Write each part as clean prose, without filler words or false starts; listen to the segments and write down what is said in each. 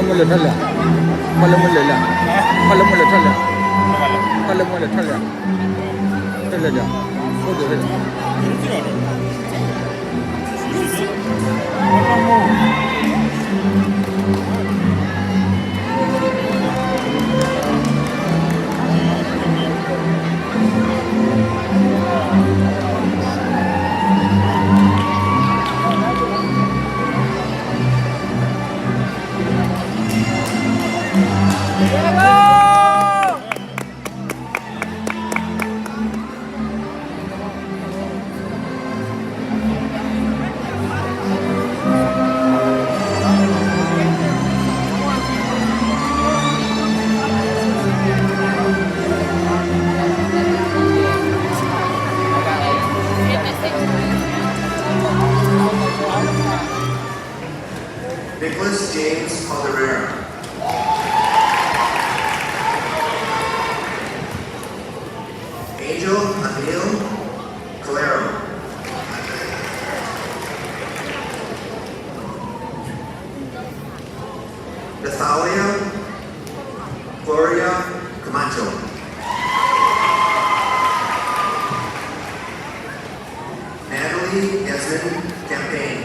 ठरल्या मला म्हणलेल्या मला म्हणलं ठरल्या मला म्हणलं ठरल्या ठरल्या द्या हो दे Nicholas James Calderera. Angel Anil Calero. Nathalia Gloria Camacho. Natalie Desmond Campaign.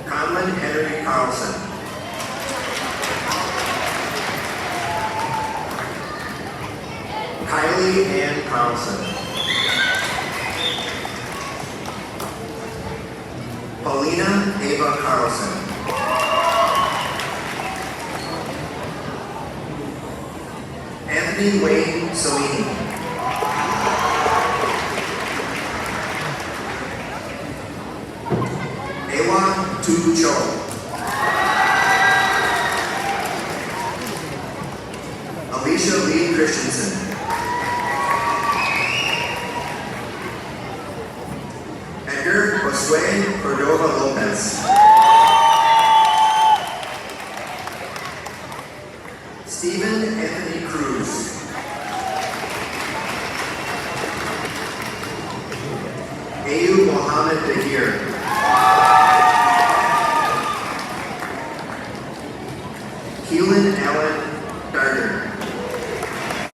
Conlon Henry Carlson. Kylie Ann Carlson. Paulina Ava Carlson. Anthony Wayne Salini. Ewa Tu Cho. Alicia Lee Christensen. Edgar Josue Cordova Lopez. Stephen Anthony Cruz. Ayub Mohammed Dahir. Keelan Allen Darder.